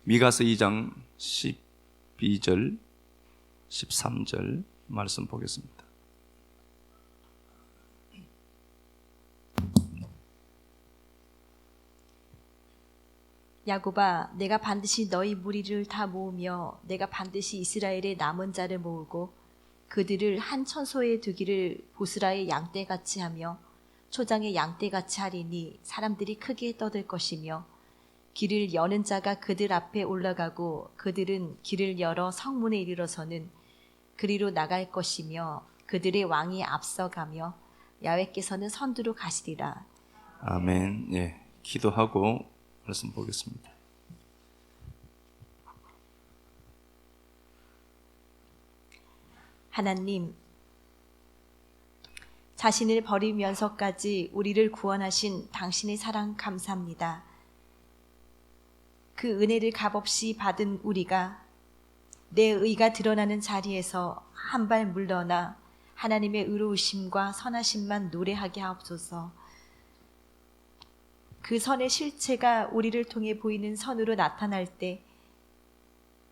미가서 2장 12절 13절 말씀 보겠습니다. 야곱아, 내가 반드시 너희 무리를 다 모으며 내가 반드시 이스라엘의 남은 자를 모으고 그들을 한 처소에 두기를 보스라의 양떼같이 하며 초장의 양떼같이 하리니 사람들이 크게 떠들 것이며 길을 여는 자가 그들 앞에 올라가고 그들은 길을 열어 성문에 이르러서는 그리로 나갈 것이며 그들의 왕이 앞서가며 야훼께서는 선두로 가시리라. 아멘. 예, 기도하고 말씀 보겠습니다. 하나님, 자신을 버리면서까지 우리를 구원하신 당신의 사랑 감사합니다. 그 은혜를 값없이 받은 우리가 내 의가 드러나는 자리에서 한 발 물러나 하나님의 의로우심과 선하심만 노래하게 하옵소서. 그 선의 실체가 우리를 통해 보이는 선으로 나타날 때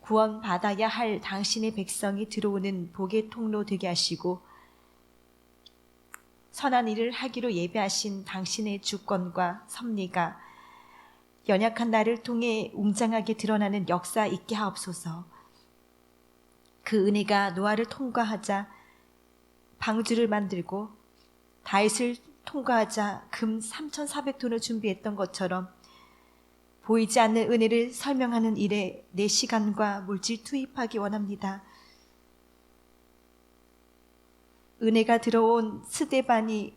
구원받아야 할 당신의 백성이 들어오는 복의 통로 되게 하시고 선한 일을 하기로 예배하신 당신의 주권과 섭리가 연약한 나를 통해 웅장하게 드러나는 역사 있게 하옵소서. 그 은혜가 노아를 통과하자 방주를 만들고 다윗을 통과하자 금 3,400톤을 준비했던 것처럼 보이지 않는 은혜를 설명하는 일에 내 시간과 물질 투입하기 원합니다. 은혜가 들어온 스데반이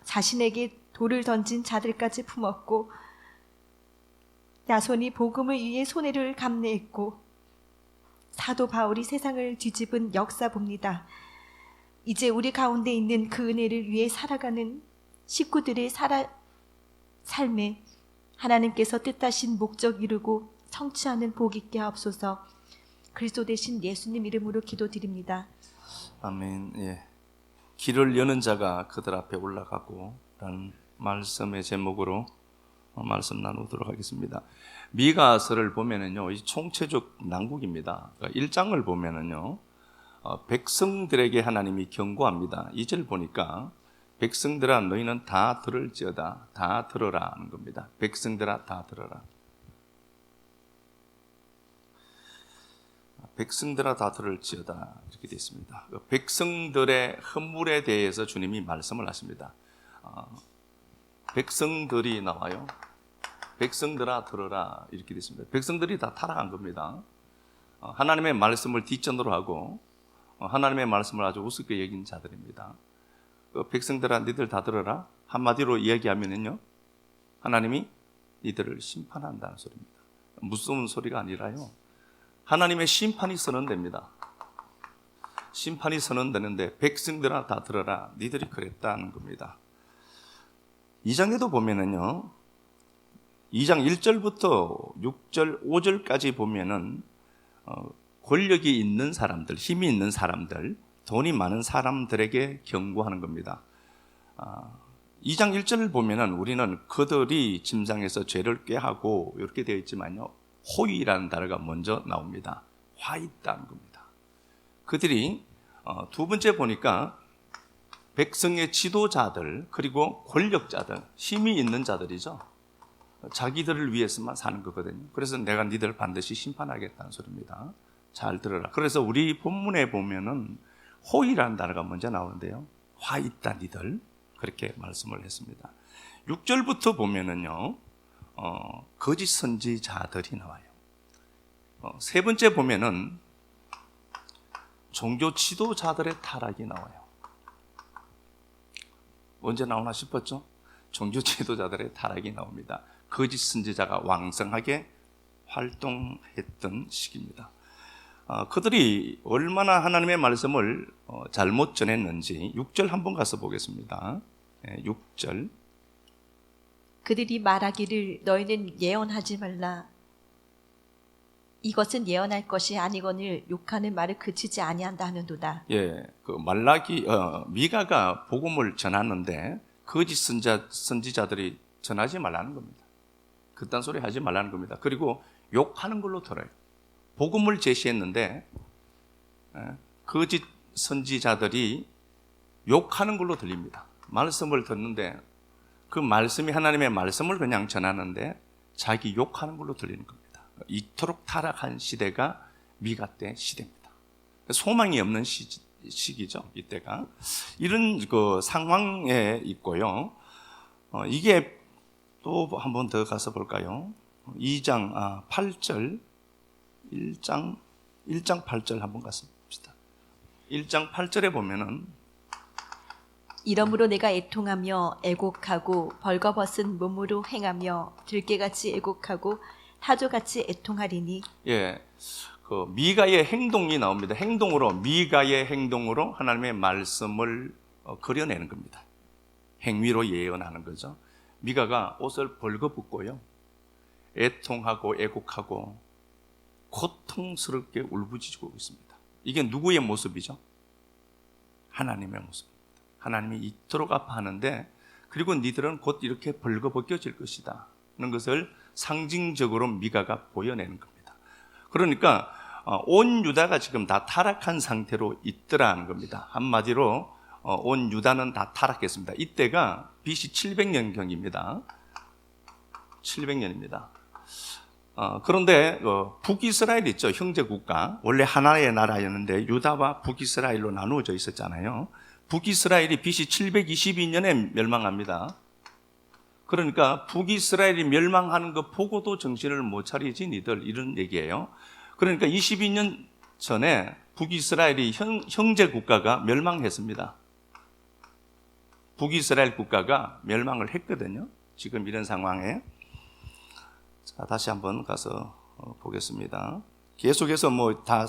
자신에게 돌을 던진 자들까지 품었고 야손이 복음을 위해 손해를 감내했고 사도 바울이 세상을 뒤집은 역사 봅니다. 이제 우리 가운데 있는 그 은혜를 위해 살아가는 식구들의 삶에 하나님께서 뜻하신 목적 이루고 성취하는 복 있게 하옵소서. 그리스도 되신 예수님 이름으로 기도드립니다. 아멘. 예, 길을 여는 자가 그들 앞에 올라가고 라는 말씀의 제목으로 말씀 나누도록 하겠습니다. 미가서를 보면은요, 이 총체적 난국입니다. 그러니까 1장을 보면은요, 백성들에게 하나님이 경고합니다. 2절 보니까 백성들아 너희는 다 들을지어다, 다 들어라 하는 겁니다. 백성들아 다 들어라. 백성들아 다 들을지어다 이렇게 되어 있습니다. 백성들의 헌물에 대해서 주님이 말씀을 하십니다. 백성들이 나와요. 백성들아 들어라 이렇게 되어 있습니다. 백성들이 다 타락한 겁니다. 하나님의 말씀을 뒷전으로 하고 하나님의 말씀을 아주 우습게 여긴 자들입니다. 백성들아 니들 다 들어라 한마디로 이야기하면은요, 하나님이 니들을 심판한다는 소리입니다. 무서운 소리가 아니라요, 하나님의 심판이 선언됩니다. 심판이 선언되는데 백성들아 다 들어라 니들이 그랬다는 겁니다. 2장에도 보면은요, 2장 1절부터 6절 5절까지 보면은 권력이 있는 사람들, 힘이 있는 사람들, 돈이 많은 사람들에게 경고하는 겁니다. 2장 1절을 보면은 우리는 그들이 침상에서 죄를 꾀하고 이렇게 되어 있지만요, 호의라는 단어가 먼저 나옵니다. 화 있다는 겁니다. 그들이 두 번째 보니까 백성의 지도자들 그리고 권력자들, 힘이 있는 자들이죠. 자기들을 위해서만 사는 거거든요. 그래서 내가 니들 반드시 심판하겠다는 소리입니다. 잘 들어라. 그래서 우리 본문에 보면은 호의라는 단어가 먼저 나오는데요, 화 있다 니들 그렇게 말씀을 했습니다. 6절부터 보면은요, 거짓 선지자들이 나와요. 세 번째 보면은 종교 지도자들의 타락이 나와요. 언제 나오나 싶었죠? 종교 지도자들의 타락이 나옵니다. 거짓 선지자가 왕성하게 활동했던 시기입니다. 그들이 얼마나 하나님의 말씀을 잘못 전했는지 6절 한번 가서 보겠습니다. 6절. 그들이 말하기를 너희는 예언하지 말라. 이것은 예언할 것이 아니거늘 욕하는 말을 그치지 아니한다 하는도다. 예, 그 미가가 복음을 전하는데 거짓 선지자들이 전하지 말라는 겁니다. 그딴 소리 하지 말라는 겁니다. 그리고 욕하는 걸로 들어요. 복음을 제시했는데 거짓 선지자들이 욕하는 걸로 들립니다. 말씀을 듣는데 그 말씀이 하나님의 말씀을 그냥 전하는데 자기 욕하는 걸로 들리는 겁니다. 이토록 타락한 시대가 미가 때 시대입니다. 소망이 없는 시기죠. 이때가 이런 그 상황에 있고요. 이게 또 한 번 더 가서 볼까요? 2장 8절 1장 8절 한번 가서 봅시다. 1장 8절에 보면은 이러므로 내가 애통하며 애곡하고 벌거벗은 몸으로 행하며 들깨같이 애곡하고 타조같이 애통하리니. 예, 그 미가의 행동이 나옵니다. 미가의 행동으로 하나님의 말씀을 그려내는 겁니다. 행위로 예언하는 거죠. 미가가 옷을 벌거벗고요, 애통하고 애곡하고 고통스럽게 울부짖고 있습니다. 이게 누구의 모습이죠? 하나님의 모습입니다. 하나님이 이토록 아파하는데 그리고 니들은 곧 이렇게 벌거벗겨질 것이다 하는 것을 상징적으로 미가가 보여내는 겁니다. 그러니까 온 유다가 지금 다 타락한 상태로 있더라는 겁니다. 한마디로 온 유다는 다 타락했습니다. 이때가 BC 700년경입니다. 700년입니다. 그런데 북이스라엘 있죠. 형제국가. 원래 하나의 나라였는데 유다와 북이스라엘로 나누어져 있었잖아요. 북이스라엘이 BC 722년에 멸망합니다. 그러니까 북이스라엘이 멸망하는 거 보고도 정신을 못 차리지 니들, 이런 얘기예요. 그러니까 22년 전에 북이스라엘이 형제국가가 멸망했습니다. 북이스라엘 국가가 멸망을 했거든요. 지금 이런 상황에. 자, 다시 한번 가서 보겠습니다. 계속해서 뭐 다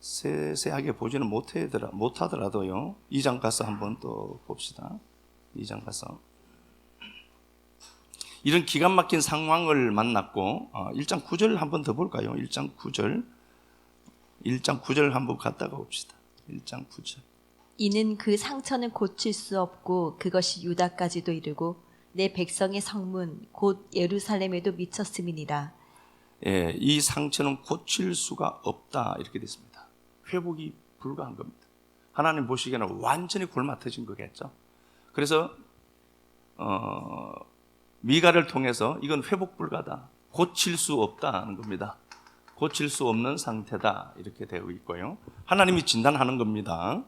세세하게 보지는 못하더라도요. 2장 가서 한번 또 봅시다. 2장 가서. 이런 기가 막힌 상황을 만났고 1장 9절 한번 더 볼까요? 1장 9절 한번 갔다가 봅시다. 1장 9절. 이는 그 상처는 고칠 수 없고 그것이 유다까지도 이르고 내 백성의 성문 곧 예루살렘에도 미쳤음이니라. 예, 이 상처는 고칠 수가 없다 이렇게 됐습니다. 회복이 불가한 겁니다. 하나님 보시기에는 완전히 골마터진 거겠죠. 그래서 미가를 통해서 이건 회복 불가다, 고칠 수 없다 하는 겁니다. 고칠 수 없는 상태다 이렇게 되어 있고요. 하나님이 진단하는 겁니다.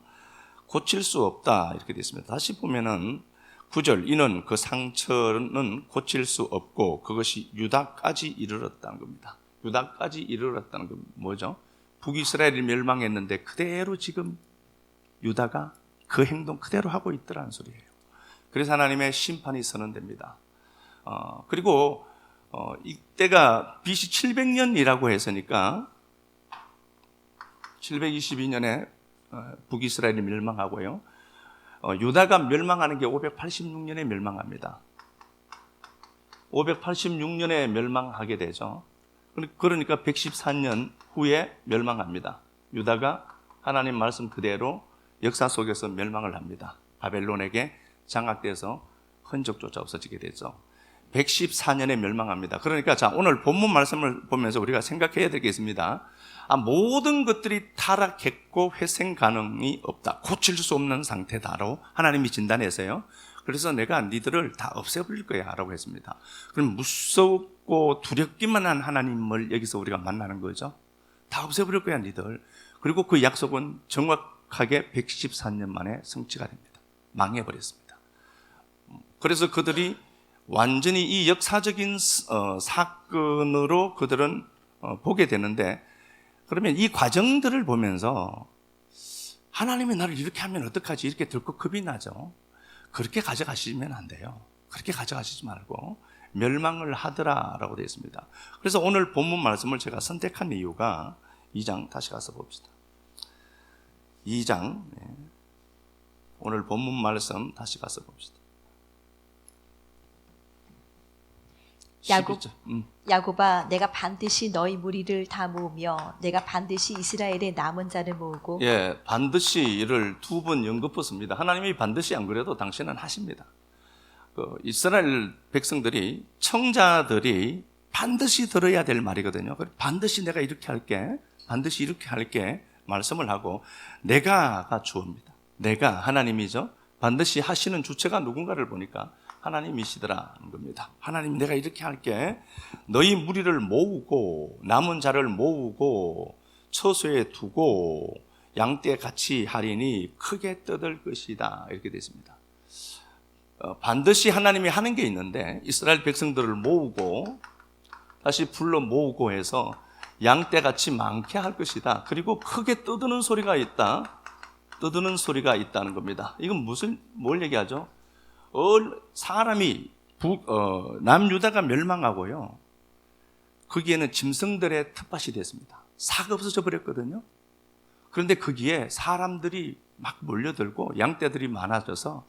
고칠 수 없다 이렇게 되어 있습니다. 다시 보면은 9절, 이는 그 상처는 고칠 수 없고 그것이 유다까지 이르렀다는 겁니다. 유다까지 이르렀다는 건 뭐죠? 북이스라엘이 멸망했는데 그대로 지금 유다가 그 행동 그대로 하고 있더라는 소리예요. 그래서 하나님의 심판이 선언됩니다. 그리고 이때가 BC 700년이라고 했으니까 722년에 북이스라엘이 멸망하고요. 유다가 멸망하는 게 586년에 멸망합니다. 586년에 멸망하게 되죠. 그러니까 114년 후에 멸망합니다. 유다가 하나님 말씀 그대로 역사 속에서 멸망을 합니다. 바벨론에게 장악돼서 흔적조차 없어지게 되죠. 114년에 멸망합니다. 그러니까 자, 오늘 본문 말씀을 보면서 우리가 생각해야 될 게 있습니다. 모든 것들이 타락했고 회생 가능이 없다, 고칠 수 없는 상태다로 하나님이 진단해서요. 그래서 내가 니들을 다 없애버릴 거야 라고 했습니다. 그럼 무섭고 두렵기만 한 하나님을 여기서 우리가 만나는 거죠. 다 없애버릴 거야 니들. 그리고 그 약속은 정확하게 114년 만에 성취가 됩니다. 망해버렸습니다. 그래서 그들이 완전히 이 역사적인 사건으로 그들은 보게 되는데, 그러면 이 과정들을 보면서 하나님이 나를 이렇게 하면 어떡하지? 이렇게 들고 겁이 나죠. 그렇게 가져가시면 안 돼요. 그렇게 가져가시지 말고 멸망을 하더라라고 되어 있습니다. 그래서 오늘 본문 말씀을 제가 선택한 이유가 2장 다시 가서 봅시다. 2장 오늘 본문 말씀 다시 가서 봅시다. 야곱아, 내가 반드시 너희 무리를 다 모으며 내가 반드시 이스라엘의 남은 자를 모으고. 예, 반드시를 두 번 연급했습니다. 하나님이 반드시 안 그래도 당신은 하십니다. 이스라엘 백성들이, 청자들이 반드시 들어야 될 말이거든요. 반드시 내가 이렇게 할게, 반드시 이렇게 할게 말씀을 하고, 내가가 주어입니다. 내가 하나님이죠. 반드시 하시는 주체가 누군가를 보니까 하나님이시더라는 겁니다. 하나님, 내가 이렇게 할게. 너희 무리를 모으고 남은 자를 모으고 처소에 두고 양떼 같이 하리니 크게 뜯을 것이다. 이렇게 되어 있습니다. 반드시 하나님이 하는 게 있는데, 이스라엘 백성들을 모으고 다시 불러 모으고 해서 양떼 같이 많게 할 것이다. 그리고 크게 뜯는 소리가 있다. 뜯는 소리가 있다는 겁니다. 이건 뭘 얘기하죠? 사람이 남유다가 멸망하고요, 거기에는 짐승들의 텃밭이 됐습니다. 사가 없어져 버렸거든요. 그런데 거기에 사람들이 막 몰려들고 양떼들이 많아져서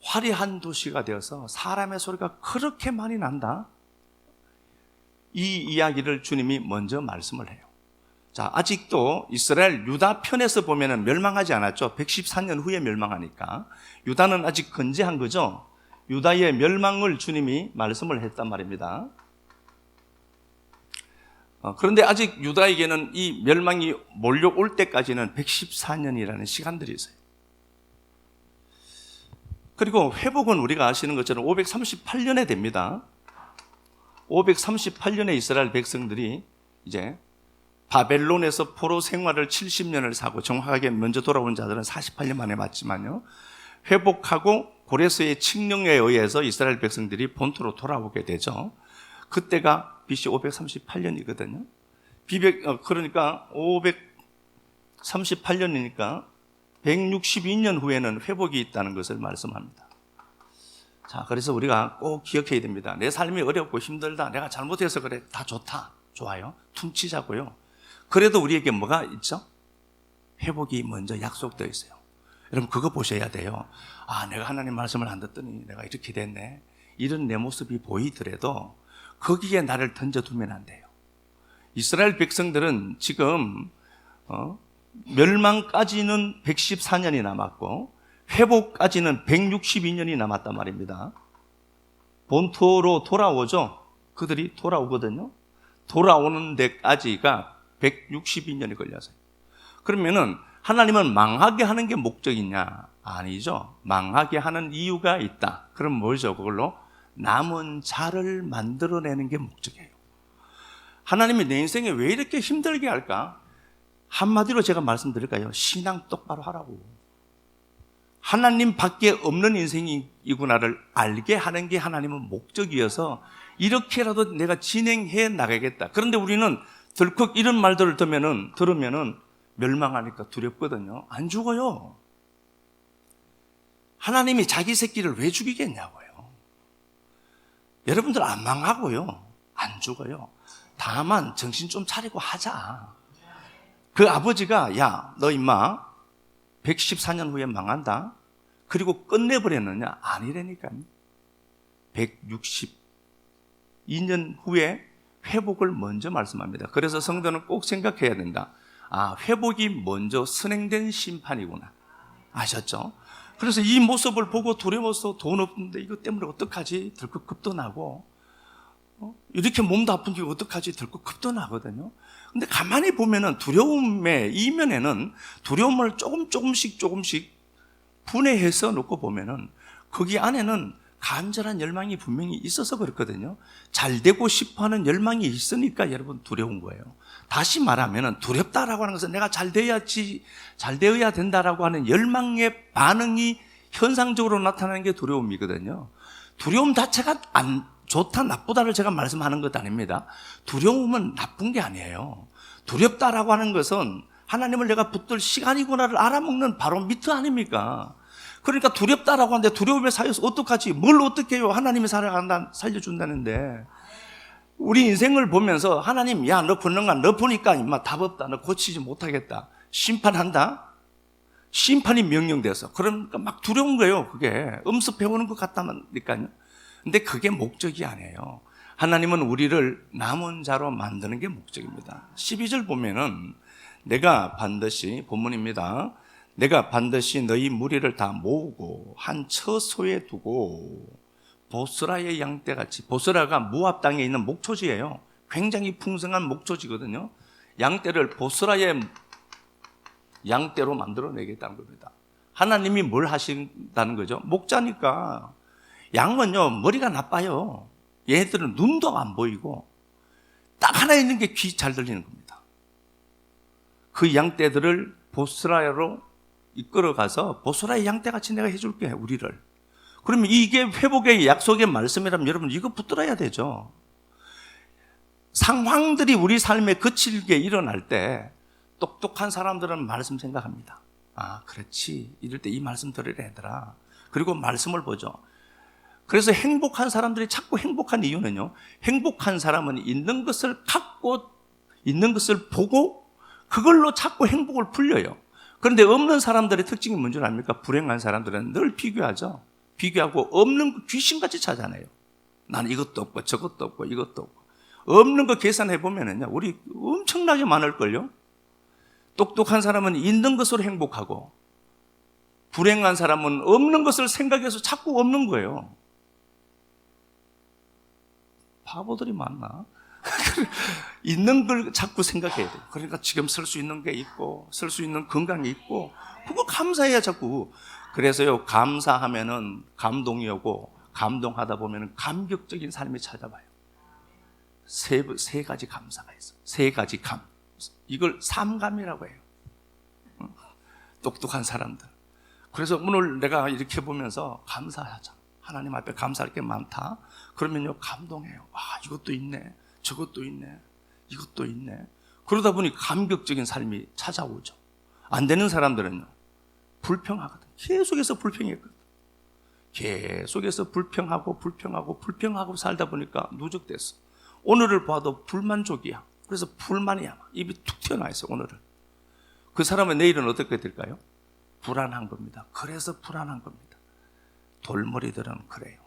화려한 도시가 되어서 사람의 소리가 그렇게 많이 난다. 이 이야기를 주님이 먼저 말씀을 해요. 자, 아직도 이스라엘 유다 편에서 보면은 멸망하지 않았죠. 114년 후에 멸망하니까. 유다는 아직 건재한 거죠. 유다의 멸망을 주님이 말씀을 했단 말입니다. 그런데 아직 유다에게는 이 멸망이 몰려올 때까지는 114년이라는 시간들이 있어요. 그리고 회복은 우리가 아시는 것처럼 538년에 됩니다. 538년에 이스라엘 백성들이 이제 바벨론에서 포로 생활을 70년을 사고, 정확하게 먼저 돌아온 자들은 48년 만에 맞지만요, 회복하고 고레스의 칙령에 의해서 이스라엘 백성들이 본토로 돌아오게 되죠. 그때가 BC 538년이거든요. 그러니까 538년이니까 162년 후에는 회복이 있다는 것을 말씀합니다. 자, 그래서 우리가 꼭 기억해야 됩니다. 내 삶이 어렵고 힘들다, 내가 잘못해서 그래, 다 좋다, 좋아요, 퉁치자고요. 그래도 우리에게 뭐가 있죠? 회복이 먼저 약속되어 있어요. 여러분, 그거 보셔야 돼요. 아, 내가 하나님 말씀을 안 듣더니 내가 이렇게 됐네, 이런 내 모습이 보이더라도 거기에 나를 던져두면 안 돼요. 이스라엘 백성들은 지금 멸망까지는 114년이 남았고 회복까지는 162년이 남았단 말입니다. 본토로 돌아오죠. 그들이 돌아오거든요. 돌아오는 데까지가 162년이 걸려서요. 그러면은 하나님은 망하게 하는 게 목적이냐? 아니죠. 망하게 하는 이유가 있다. 그럼 뭐죠? 그걸로 남은 자를 만들어내는 게 목적이에요. 하나님이 내 인생에 왜 이렇게 힘들게 할까? 한마디로 제가 말씀드릴까요? 신앙 똑바로 하라고. 하나님 밖에 없는 인생이구나를 알게 하는 게 하나님은 목적이어서 이렇게라도 내가 진행해 나가겠다. 그런데 우리는 덜컥 이런 말들을 들으면은 멸망하니까 두렵거든요. 안 죽어요. 하나님이 자기 새끼를 왜 죽이겠냐고요. 여러분들 안 망하고요, 안 죽어요. 다만 정신 좀 차리고 하자. 그 아버지가, 야, 너 임마 114년 후에 망한다, 그리고 끝내버렸느냐? 아니라니까요. 162년 후에 회복을 먼저 말씀합니다. 그래서 성도는 꼭 생각해야 된다. 아, 회복이 먼저 선행된 심판이구나. 아셨죠? 그래서 이 모습을 보고 두려워서 돈 없는데 이것 때문에 어떡하지? 들컥 겁도 나고, 이렇게 몸도 아픈 게 어떡하지? 들컥 겁도 나거든요. 근데 가만히 보면은 두려움의 이면에는 두려움을 조금씩 분해해서 놓고 보면은 거기 안에는 간절한 열망이 분명히 있어서 그렇거든요. 잘 되고 싶어 하는 열망이 있으니까 여러분 두려운 거예요. 다시 말하면은 두렵다라고 하는 것은 내가 잘 되어야 된다라고 하는 열망의 반응이 현상적으로 나타나는 게 두려움이거든요. 두려움 자체가 안 좋다 나쁘다를 제가 말씀하는 것 아닙니다. 두려움은 나쁜 게 아니에요. 두렵다라고 하는 것은 하나님을 내가 붙들 시간이구나를 알아먹는 바로미터 아닙니까? 그러니까 두렵다라고 하는데 두려움에 쌓여서 어떡하지? 뭘 어떻게 해요? 하나님이 살려준다는데. 우리 인생을 보면서 하나님, 야, 너 권능아, 너 보니까 임마 답 없다, 너 고치지 못하겠다, 심판한다? 심판이 명령돼서. 그러니까 막 두려운 거예요. 그게 음습해오는 것 같다니까요. 근데 그게 목적이 아니에요. 하나님은 우리를 남은 자로 만드는 게 목적입니다. 12절 보면은 내가 반드시, 본문입니다, 내가 반드시 너희 무리를 다 모으고 한 처소에 두고 보스라의 양떼같이, 보스라가 모압 땅에 있는 목초지예요. 굉장히 풍성한 목초지거든요. 양떼를 보스라의 양떼로 만들어내겠다는 겁니다. 하나님이 뭘 하신다는 거죠? 목자니까. 양은요, 머리가 나빠요. 얘들은 눈도 안 보이고 딱 하나 있는 게 귀 잘 들리는 겁니다. 그 양떼들을 보스라로 이끌어가서 보스라의 양떼같이 내가 해줄게, 우리를. 그러면 이게 회복의 약속의 말씀이라면 여러분 이거 붙들어야 되죠. 상황들이 우리 삶에 거칠게 일어날 때 똑똑한 사람들은 말씀 생각합니다. 아, 그렇지. 이럴 때 이 말씀 들으려 하더라. 그리고 말씀을 보죠. 그래서 행복한 사람들이 자꾸 행복한 이유는요, 행복한 사람은 있는 것을 갖고, 있는 것을 보고 그걸로 자꾸 행복을 불려요. 그런데 없는 사람들의 특징이 뭔지 압니까? 불행한 사람들은 늘 비교하죠. 비교하고 없는 거 귀신같이 찾아내요. 나는 이것도 없고 저것도 없고 이것도 없고. 없는 거 계산해 보면은요, 우리 엄청나게 많을걸요. 똑똑한 사람은 있는 것으로 행복하고 불행한 사람은 없는 것을 생각해서 자꾸 없는 거예요. 바보들이 많나? 있는 걸 자꾸 생각해야 돼요. 그러니까 지금 쓸 수 있는 게 있고 쓸 수 있는 건강이 있고 그거 감사해야 자꾸. 그래서요, 감사하면은 감동이 오고 감동하다 보면은 감격적인 삶이 찾아와요. 세 가지 감사가 있어요. 세 가지 감. 이걸 삼감이라고 해요. 똑똑한 사람들. 그래서 오늘 내가 이렇게 보면서 감사하자. 하나님 앞에 감사할 게 많다. 그러면요, 감동해요. 아, 이것도 있네. 저것도 있네. 이것도 있네. 그러다 보니 감격적인 삶이 찾아오죠. 안 되는 사람들은요, 불평하거든. 계속해서 불평했거든. 계속해서 불평하고 살다 보니까 누적됐어. 오늘을 봐도 불만족이야. 그래서 불만이야. 입이 툭 튀어나와 있어, 오늘은. 그 사람은 내일은 어떻게 될까요? 불안한 겁니다. 그래서 불안한 겁니다. 돌머리들은 그래요.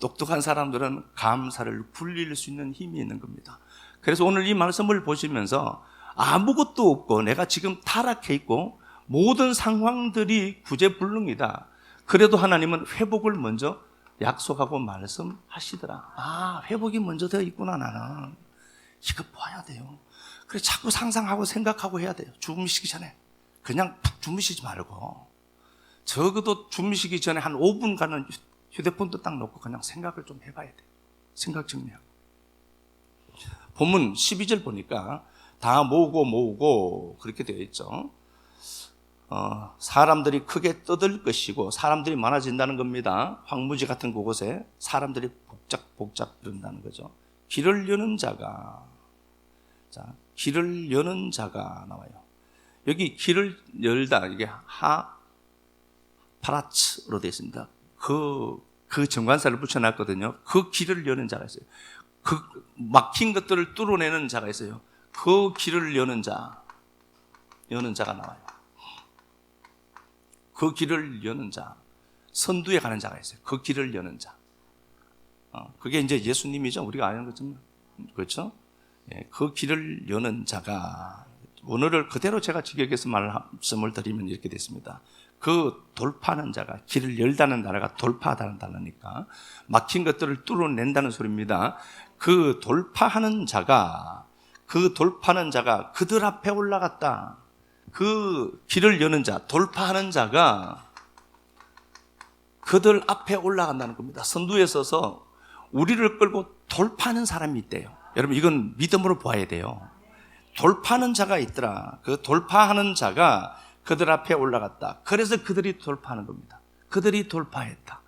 똑똑한 사람들은 감사를 불릴 수 있는 힘이 있는 겁니다. 그래서 오늘 이 말씀을 보시면서 아무것도 없고 내가 지금 타락해 있고 모든 상황들이 구제불능이다. 그래도 하나님은 회복을 먼저 약속하고 말씀하시더라. 아, 회복이 먼저 되어 있구나, 나는. 이거 봐야 돼요. 그래, 자꾸 상상하고 생각하고 해야 돼요. 주무시기 전에. 그냥 푹 주무시지 말고. 적어도 주무시기 전에 한 5분간은 휴대폰도 딱 놓고 그냥 생각을 좀 해봐야 돼요. 생각 정리하고. 본문 12절 보니까 다 모으고 그렇게 되어 있죠. 사람들이 크게 떠들 것이고 사람들이 많아진다는 겁니다. 황무지 같은 그곳에 사람들이 복작 이런다는 거죠. 길을 여는 자가, 자, 길을 여는 자가 나와요. 여기 길을 열다, 이게 파라츠로 되어 있습니다. 그 정관사를 붙여놨거든요. 그 길을 여는 자가 있어요. 그 막힌 것들을 뚫어내는 자가 있어요. 그 길을 여는 자가 나와요. 그 길을 여는 자, 선두에 가는 자가 있어요. 그 길을 여는 자. 그게 이제 예수님이죠. 우리가 아는 것처럼. 그렇죠? 예, 그 길을 여는 자가, 오늘을 그대로 제가 직역해서 말씀을 드리면 이렇게 됐습니다. 그 돌파하는 자가, 길을 열다는 단어가 돌파하다는 단어니까 막힌 것들을 뚫어낸다는 소리입니다. 그 돌파하는 자가 그들 앞에 올라갔다. 그 길을 여는 자, 돌파하는 자가 그들 앞에 올라간다는 겁니다. 선두에 서서 우리를 끌고 돌파하는 사람이 있대요. 여러분, 이건 믿음으로 봐야 돼요. 돌파하는 자가 있더라. 그 돌파하는 자가 그들 앞에 올라갔다. 그래서 그들이 돌파하는 겁니다. 그들이 돌파했다.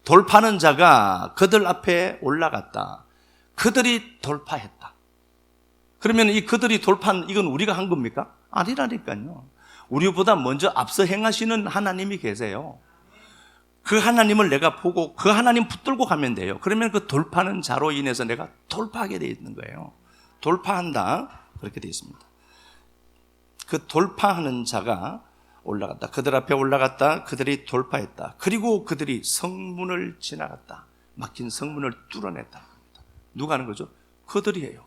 돌파하는 자가 그들 앞에 올라갔다. 그들이 돌파했다. 그러면 이 그들이 돌파한, 이건 우리가 한 겁니까? 아니라니까요. 우리보다 먼저 앞서 행하시는 하나님이 계세요. 그 하나님을 내가 보고 그 하나님 붙들고 가면 돼요. 그러면 그 돌파하는 자로 인해서 내가 돌파하게 되어 있는 거예요. 돌파한다. 그렇게 되어 있습니다. 그 돌파하는 자가 올라갔다. 그들 앞에 올라갔다. 그들이 돌파했다. 그리고 그들이 성문을 지나갔다. 막힌 성문을 뚫어냈다. 누가 하는 거죠? 그들이에요.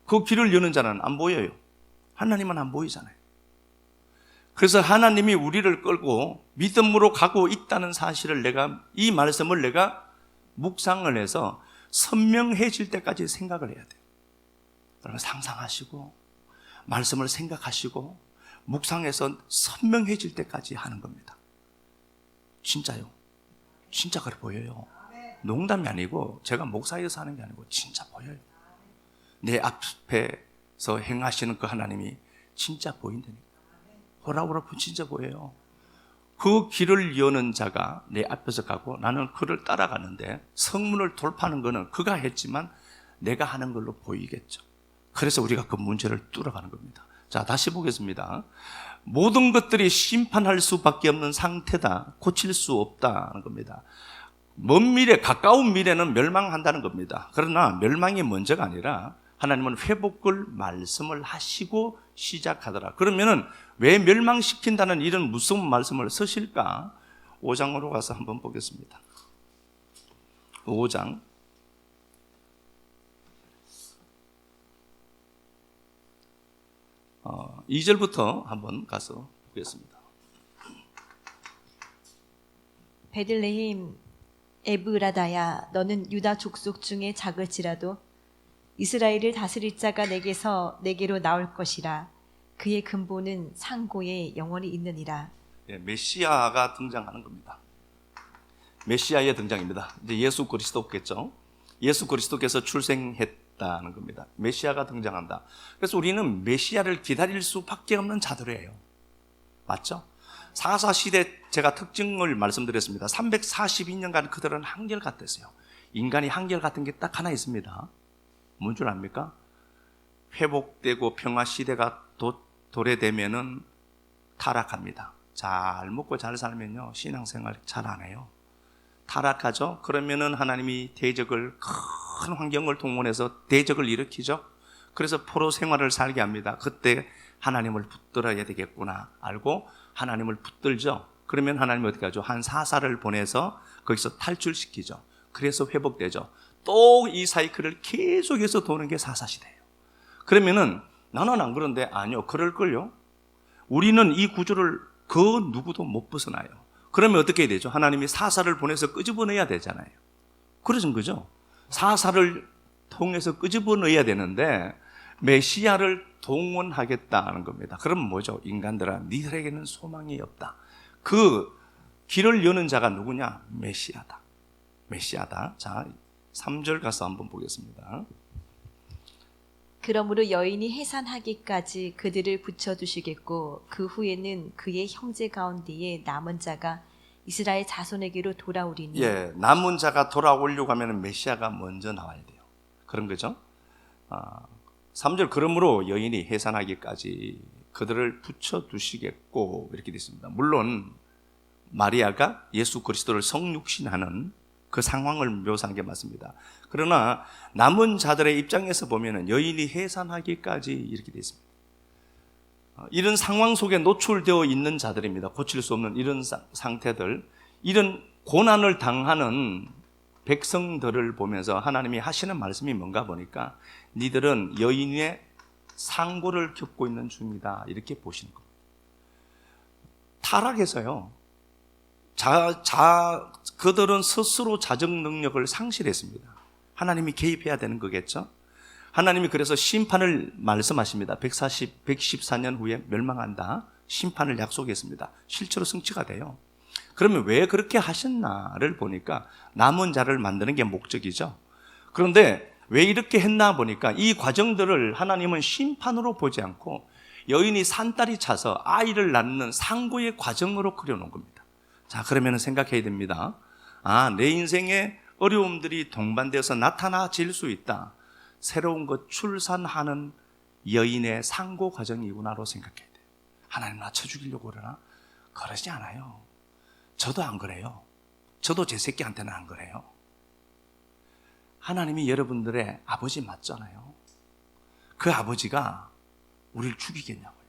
그 길을 여는 자는 안 보여요. 하나님은 안 보이잖아요. 그래서 하나님이 우리를 끌고 믿음으로 가고 있다는 사실을 이 말씀을 내가 묵상을 해서 선명해질 때까지 생각을 해야 돼요. 여러분 상상하시고 말씀을 생각하시고 묵상해서 선명해질 때까지 하는 겁니다. 진짜요. 진짜 그래 보여요. 농담이 아니고 제가 목사여서 하는 게 아니고 진짜 보여요. 내 앞에서 행하시는 그 하나님이 진짜 보인다니까. 호라호라 진짜 보여요. 그 길을 여는 자가 내 앞에서 가고 나는 그를 따라가는데 성문을 돌파하는 거는 그가 했지만 내가 하는 걸로 보이겠죠. 그래서 우리가 그 문제를 뚫어가는 겁니다. 자, 다시 보겠습니다. 모든 것들이 심판할 수밖에 없는 상태다. 고칠 수 없다는 겁니다. 먼 미래, 가까운 미래는 멸망한다는 겁니다. 그러나 멸망이 먼저가 아니라 하나님은 회복을 말씀을 하시고 시작하더라. 그러면은 왜 멸망시킨다는 이런 무서운 말씀을 쓰실까? 5장으로 가서 한번 보겠습니다. 5장 2절부터 한번 가서 보겠습니다. 베들레헴 에브라다야, 너는 유다 족속 중에 작을지라도 이스라엘을 다스릴 자가 내게로 나올 것이라. 그의 근본은 상고에 영원히 있느니라. 예, 메시아가 등장하는 겁니다. 메시아의 등장입니다. 이제 예수 그리스도겠죠. 예수 그리스도께서 출생했다는 겁니다. 메시아가 등장한다. 그래서 우리는 메시아를 기다릴 수밖에 없는 자들이에요. 맞죠? 사사 시대 제가 특징을 말씀드렸습니다. 342년간 그들은 한결같았어요. 인간이 한결같은 게 딱 하나 있습니다. 뭔 줄 압니까? 회복되고 평화 시대가 도래되면은 타락합니다. 잘 먹고 잘 살면요 신앙생활 잘 안 해요. 타락하죠. 그러면은 하나님이 대적을, 큰 환경을 동원해서 대적을 일으키죠. 그래서 포로 생활을 살게 합니다. 그때 하나님을 붙들어야 되겠구나 알고 하나님을 붙들죠. 그러면 하나님이 어떻게 하죠? 한 사사를 보내서 거기서 탈출시키죠. 그래서 회복되죠. 또 이 사이클을 계속해서 도는 게 사사시대예요. 그러면은 나는 안 그런데, 아니요, 그럴걸요. 우리는 이 구조를 그 누구도 못 벗어나요. 그러면 어떻게 해야 되죠? 하나님이 사사를 보내서 끄집어내야 되잖아요. 그러신 거죠. 사사를 통해서 끄집어내야 되는데 메시아를 동원하겠다는 겁니다. 그럼 뭐죠? 인간들아, 니들에게는 소망이 없다. 그 길을 여는 자가 누구냐? 메시아다. 메시아다. 자, 3절 가서 한번 보겠습니다. 그러므로 여인이 해산하기까지 그들을 붙여두시겠고 그 후에는 그의 형제 가운데에 남은 자가 이스라엘 자손에게로 돌아오리니. 예, 남은 자가 돌아오려고 하면 메시아가 먼저 나와야 돼요. 그런 거죠. 3절 그러므로 여인이 해산하기까지 그들을 붙여두시겠고 이렇게 되어 있습니다. 물론 마리아가 예수 그리스도를 성육신하는 그 상황을 묘사한 게 맞습니다. 그러나 남은 자들의 입장에서 보면 여인이 해산하기까지 이렇게 되어 있습니다. 이런 상황 속에 노출되어 있는 자들입니다. 고칠 수 없는 이런 상태들, 이런 고난을 당하는 백성들을 보면서 하나님이 하시는 말씀이 뭔가 보니까 니들은 여인의 상고를 겪고 있는 중이다 이렇게 보시는 겁니다. 타락해서요, 그들은 스스로 자정 능력을 상실했습니다. 하나님이 개입해야 되는 거겠죠. 하나님이 그래서 심판을 말씀하십니다. 114년 후에 멸망한다. 심판을 약속했습니다. 실제로 성취가 돼요. 그러면 왜 그렇게 하셨나를 보니까 남은 자를 만드는 게 목적이죠. 그런데 왜 이렇게 했나 보니까 이 과정들을 하나님은 심판으로 보지 않고 여인이 산딸이 차서 아이를 낳는 상고의 과정으로 그려놓은 겁니다. 자, 그러면 생각해야 됩니다. 내 인생에 어려움들이 동반되어서 나타나질 수 있다. 새로운 것 출산하는 여인의 상고 과정이구나로 생각해야 돼요. 하나님 낮춰 죽이려고 그러나? 그러지 않아요. 저도 안 그래요. 저도 제 새끼한테는 안 그래요. 하나님이 여러분들의 아버지 맞잖아요. 그 아버지가 우리를 죽이겠냐고요.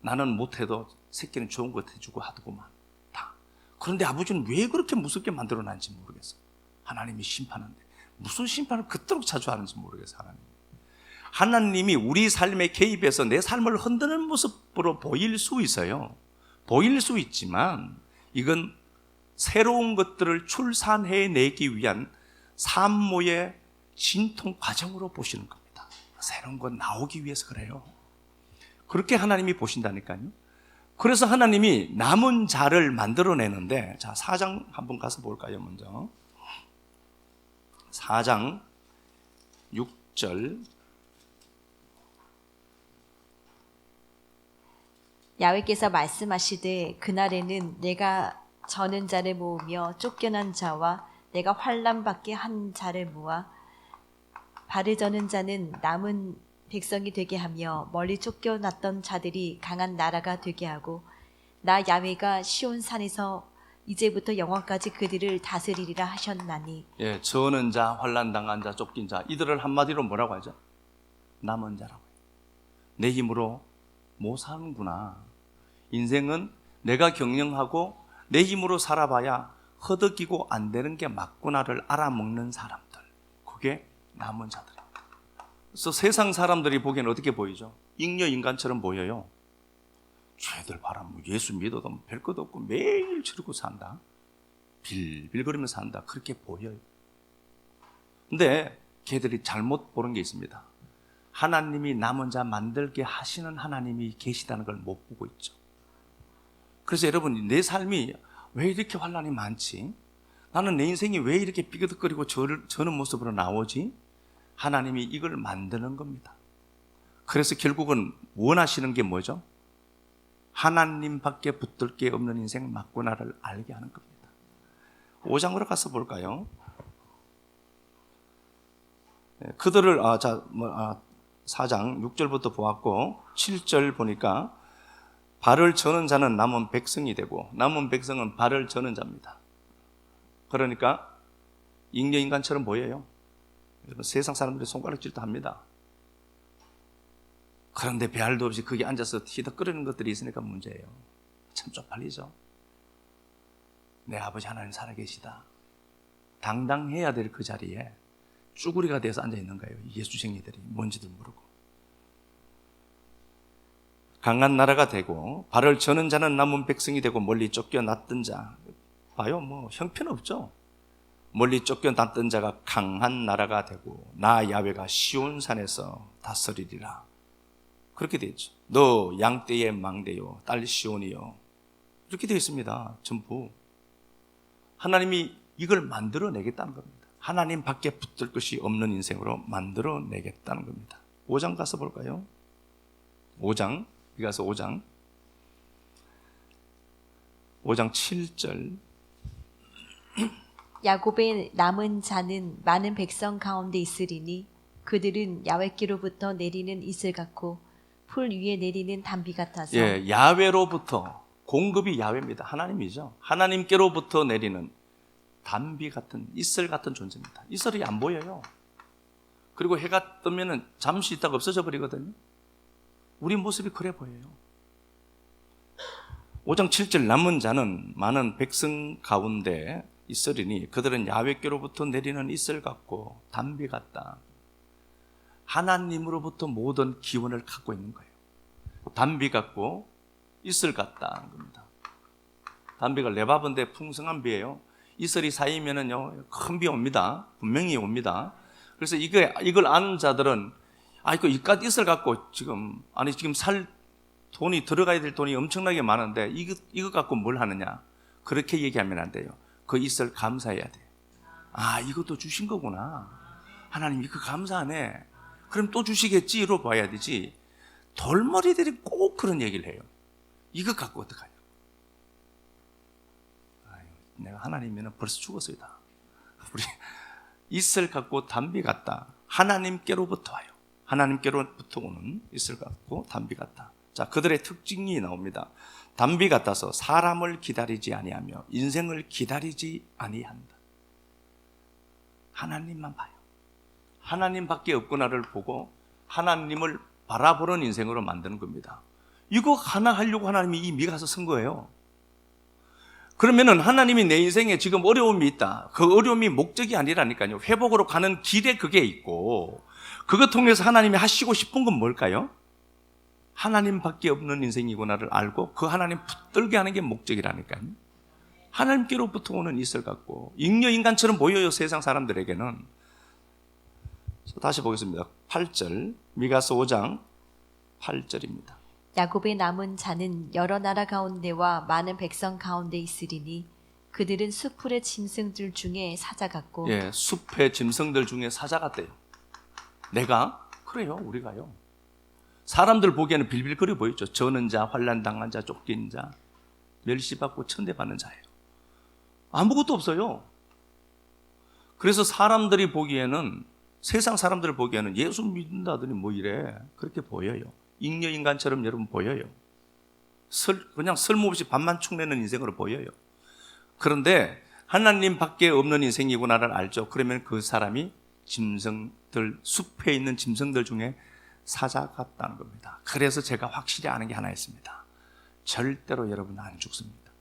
나는 못해도 새끼는 좋은 것 해주고 하더구만 다. 그런데 아버지는 왜 그렇게 무섭게 만들어놨는지 모르겠어요. 하나님이 심판하는데 무슨 심판을 그토록 자주 하는지 모르겠어요. 하나님이 우리 삶에 개입해서 내 삶을 흔드는 모습으로 보일 수 있어요. 보일 수 있지만 이건 새로운 것들을 출산해내기 위한 산모의 진통 과정으로 보시는 겁니다. 새로운 것 나오기 위해서 그래요. 그렇게 하나님이 보신다니까요. 그래서 하나님이 남은 자를 만들어내는데, 자, 4장 한번 가서 볼까요, 먼저. 4장 6절. 야훼께서 말씀하시되 그날에는 내가 저는 자를 모으며 쫓겨난 자와 내가 환난 받게 한 자를 모아 발을 저는 자는 남은 백성이 되게 하며 멀리 쫓겨났던 자들이 강한 나라가 되게 하고 나 야훼가 시온 산에서 이제부터 영원까지 그들을 다스리리라 하셨나니. 예, 저는 자, 환난 당한 자, 쫓긴 자, 이들을 한마디로 뭐라고 하죠? 남은 자라고 해요. 내 힘으로 못 사는구나. 인생은 내가 경영하고 내 힘으로 살아봐야 허덕이고 안 되는 게 맞구나를 알아먹는 사람들, 그게 남은 자들입니다. 그래서 세상 사람들이 보기에는 어떻게 보이죠? 잉여인간처럼 보여요. 쟤들 봐라, 뭐 예수 믿어도 별 것 없고 매일 저러고 산다, 빌빌거리면서 산다, 그렇게 보여요. 근데 걔들이 잘못 보는 게 있습니다. 하나님이 남은 자 만들게 하시는 하나님이 계시다는 걸 못 보고 있죠. 그래서 여러분, 내 삶이 왜 이렇게 환난이 많지? 나는 내 인생이 왜 이렇게 삐그덕거리고 저는 모습으로 나오지? 하나님이 이걸 만드는 겁니다. 그래서 결국은 원하시는 게 뭐죠? 하나님밖에 붙들 게 없는 인생 맞구나를 알게 하는 겁니다. 5장으로 가서 볼까요? 그들을 4장 6절부터 보았고 7절 보니까 발을 저는 자는 남은 백성이 되고, 남은 백성은 발을 저는 자입니다. 그러니까 잉여인간처럼 보여요. 세상 사람들이 손가락질도 합니다. 그런데 배알도 없이 거기 앉아서 희덕거리는 것들이 있으니까 문제예요. 참 쪽팔리죠. 내 아버지 하나님 살아계시다, 당당해야 될 그 자리에 쭈구리가 돼서 앉아있는 거예요. 예수쟁이들이 뭔지도 모르고. 강한 나라가 되고 발을 저는 자는 남은 백성이 되고 멀리 쫓겨났던 자, 봐요, 뭐 형편없죠. 멀리 쫓겨났던 자가 강한 나라가 되고 나 야훼가 시온산에서 다스리리라, 그렇게 되어 있죠. 너 양떼의 망대요 딸 시온이요, 이렇게 되어 있습니다. 전부 하나님이 이걸 만들어내겠다는 겁니다. 하나님 밖에 붙들 것이 없는 인생으로 만들어내겠다는 겁니다. 5장 가서 볼까요? 5장, 여기 가서 5장 7절. 야곱의 남은 자는 많은 백성 가운데 있으리니 그들은 야훼께로부터 내리는 이슬 같고 풀 위에 내리는 단비 같아서. 예, 야훼로부터, 공급이 야훼입니다. 하나님이죠. 하나님께로부터 내리는 단비 같은, 이슬 같은 존재입니다. 이슬이 안 보여요. 그리고 해가 뜨면은 잠시 있다가 없어져 버리거든요. 우리 모습이 그래 보여요. 5장 7절, 남은 자는 많은 백성 가운데 있으리니 그들은 야훼께로부터 내리는 이슬 같고 단비 같다. 하나님으로부터 모든 기원을 갖고 있는 거예요. 단비 같고 이슬 같다는 겁니다. 단비가 레바논데 풍성한 비예요. 이슬이 쌓이면은요, 큰 비 옵니다. 분명히 옵니다. 그래서 이걸 아는 자들은, 이깟 이슬 갖고 지금 살 돈이, 들어가야 될 돈이 엄청나게 많은데 이거 갖고 뭘 하느냐, 그렇게 얘기하면 안 돼요. 그 이슬 감사해야 돼요. 이것도 주신 거구나, 하나님 이거 감사하네, 그럼 또 주시겠지로 봐야 되지. 돌머리들이 꼭 그런 얘기를 해요. 이거 갖고 어떡하냐, 내가 하나님이면 벌써 죽었어요 다. 우리 이슬 갖고 단비 같다. 하나님께로부터 와요. 하나님께로부터 오는 이슬 같고 단비 같다. 자, 그들의 특징이 나옵니다. 단비 같아서 사람을 기다리지 아니하며 인생을 기다리지 아니한다. 하나님만 봐요. 하나님밖에 없구나를 보고 하나님을 바라보는 인생으로 만드는 겁니다. 이거 하나 하려고 하나님이 이 미가서 쓴 거예요. 그러면은 하나님이 내 인생에 지금 어려움이 있다, 그 어려움이 목적이 아니라니까요. 회복으로 가는 길에 그게 있고, 그것 통해서 하나님이 하시고 싶은 건 뭘까요? 하나님밖에 없는 인생이구나를 알고 그 하나님 붙들게 하는 게 목적이라니까요. 하나님께로부터 오는 이슬 같고 잉여인간처럼 보여요. 세상 사람들에게는. 다시 보겠습니다. 8절, 미가서 5장 8절입니다. 야곱의 남은 자는 여러 나라 가운데와 많은 백성 가운데 있으리니 그들은 숲풀의 짐승들 중에 사자 같고 예, 숲의 짐승들 중에 사자 같대요. 내가? 그래요, 우리가요. 사람들 보기에는 빌빌거려 보이죠. 저는 자, 환난당한 자, 쫓긴 자, 멸시받고 천대받는 자예요. 아무것도 없어요. 그래서 사람들이 보기에는, 세상 사람들 보기에는 예수 믿는다더니 뭐 이래, 그렇게 보여요. 잉여인간처럼 여러분 보여요. 그냥 쓸모없이 밥만 축내는 인생으로 보여요. 그런데 하나님 밖에 없는 인생이구나를 알죠. 그러면 그 사람이 짐승들, 숲에 있는 짐승들 중에 사자 같다는 겁니다. 그래서 제가 확실히 아는 게 하나 있습니다. 절대로 여러분 안 죽습니다.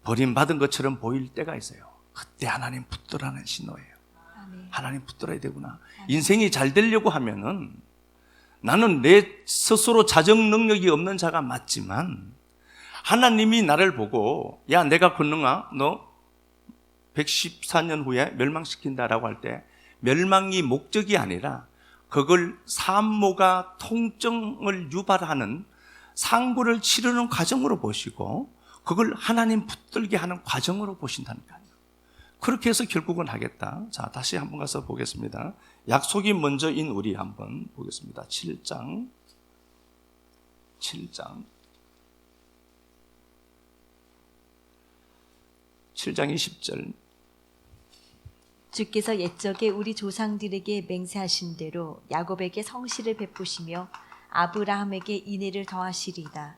버림받은 것처럼 보일 때가 있어요. 그때 하나님 붙들라는 신호예요. 아멘. 하나님 붙들어야 되구나. 인생이 잘 되려고 하면은 나는 내 스스로 자정 능력이 없는 자가 맞지만 하나님이 나를 보고 야 내가 권능아 너 114년 후에 멸망시킨다라고 할 때 멸망이 목적이 아니라 그걸 산모가 통증을 유발하는 상고를 치르는 과정으로 보시고 그걸 하나님 붙들게 하는 과정으로 보신다니까요. 그렇게 해서 결국은 하겠다. 자, 다시 한번 가서 보겠습니다. 약속이 먼저인 우리 한번 보겠습니다. 7장 20절. 주께서 옛적에 우리 조상들에게 맹세하신 대로 야곱에게 성실을 베푸시며 아브라함에게 인애를 더하시리이다.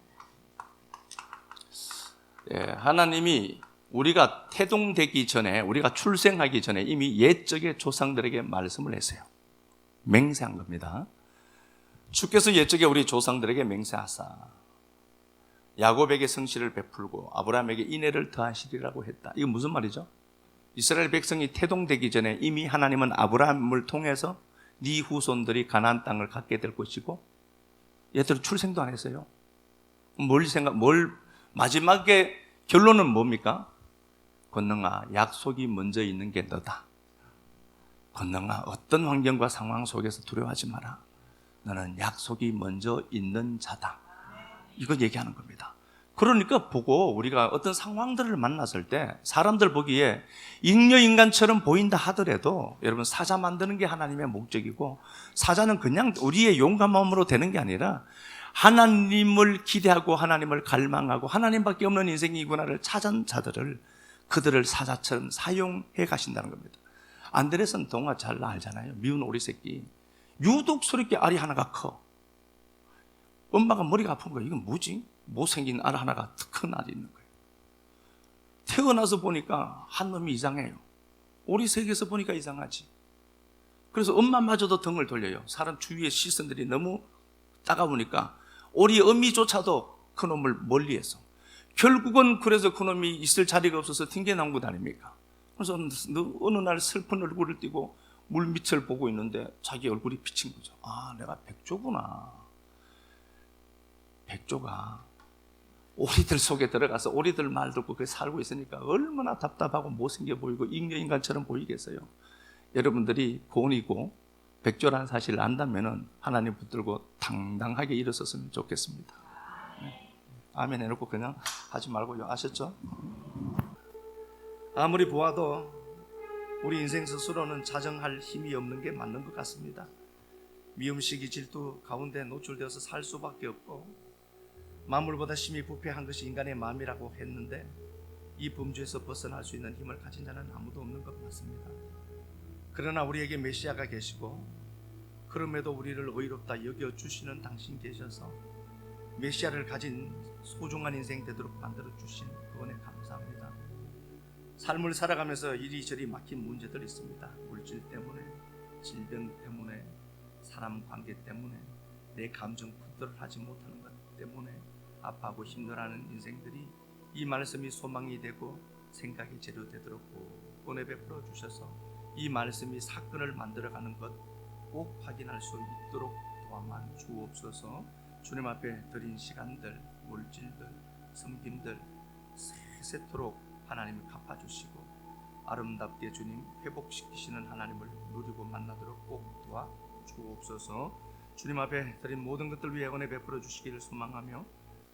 예, 하나님이 우리가 태동되기 전에, 우리가 출생하기 전에 이미 옛적의 조상들에게 말씀을 했어요. 맹세한 겁니다. 주께서 옛적에 우리 조상들에게 맹세하사 야곱에게 성실을 베풀고 아브라함에게 인애를 더하시리라고 했다. 이건 무슨 말이죠? 이스라엘 백성이 태동되기 전에 이미 하나님은 아브라함을 통해서 네 후손들이 가나안 땅을 갖게 될 것이고 얘들 출생도 안 했어요. 마지막에 결론은 뭡니까? 권능아, 약속이 먼저 있는 게 너다. 권능아, 어떤 환경과 상황 속에서 두려워하지 마라. 너는 약속이 먼저 있는 자다. 이거 얘기하는 겁니다. 그러니까 보고 우리가 어떤 상황들을 만났을 때 사람들 보기에 잉여인간처럼 보인다 하더라도 여러분 사자 만드는 게 하나님의 목적이고 사자는 그냥 우리의 용감함으로 되는 게 아니라 하나님을 기대하고 하나님을 갈망하고 하나님밖에 없는 인생이구나를 찾은 자들을 그들을 사자처럼 사용해 가신다는 겁니다. 안드레슨 동화 잘 알잖아요. 미운 오리 새끼. 유독스럽게 알이 하나가 커. 엄마가 머리가 아픈 거예요. 이건 뭐지? 못생긴 알 하나가 큰 알이 있는 거예요. 태어나서 보니까 한 놈이 이상해요. 오리 새끼에서 보니까 이상하지. 그래서 엄마마저도 등을 돌려요. 사람 주위의 시선들이 너무 따가우니까 오리 어미조차도 그 놈을 멀리해서 결국은 그래서 그 놈이 있을 자리가 없어서 튕겨나온 것 아닙니까? 그래서 어느 날 슬픈 얼굴을 띠고 물밑을 보고 있는데 자기 얼굴이 비친 거죠. 아, 내가 백조구나. 백조가 오리들 속에 들어가서 오리들 말 듣고 그렇게 살고 있으니까 얼마나 답답하고 못생겨 보이고 잉여인간처럼 보이겠어요. 여러분들이 곤이고 백조라는 사실을 안다면 하나님 붙들고 당당하게 일어섰으면 좋겠습니다. 네. 아멘 해놓고 그냥 하지 말고요. 아셨죠? 아무리 보아도 우리 인생 스스로는 자정할 힘이 없는 게 맞는 것 같습니다. 미움시기 질투 가운데 노출되어서 살 수밖에 없고 만물보다 심히 부패한 것이 인간의 마음이라고 했는데 이 범죄에서 벗어날 수 있는 힘을 가진 자는 아무도 없는 것 같습니다. 그러나 우리에게 메시아가 계시고 그럼에도 우리를 의롭다 여겨주시는 당신 계셔서 메시아를 가진 소중한 인생 되도록 만들어 주신 그 은혜 감사합니다. 삶을 살아가면서 이리저리 막힌 문제들이 있습니다. 물질 때문에, 질병 때문에, 사람 관계 때문에, 내 감정 컨트롤 하지 못하는 것 때문에 아파하고 힘들어하는 인생들이 이 말씀이 소망이 되고 생각이 재료되도록 은혜 베풀어 주셔서 이 말씀이 사건을 만들어가는 것 꼭 확인할 수 있도록 도와만 주옵소서. 주님 앞에 드린 시간들, 물질들, 섬김들 세세토록 하나님을 갚아주시고 아름답게 주님 회복시키시는 하나님을 누리고 만나도록 꼭 도와주옵소서. 주님 앞에 드린 모든 것들 위해 은혜 베풀어 주시기를 소망하며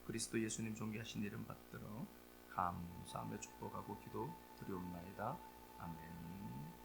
그리스도 예수님 존귀하신 이름 받들어 감사하며 축복하고 기도 드리옵나이다. 아멘.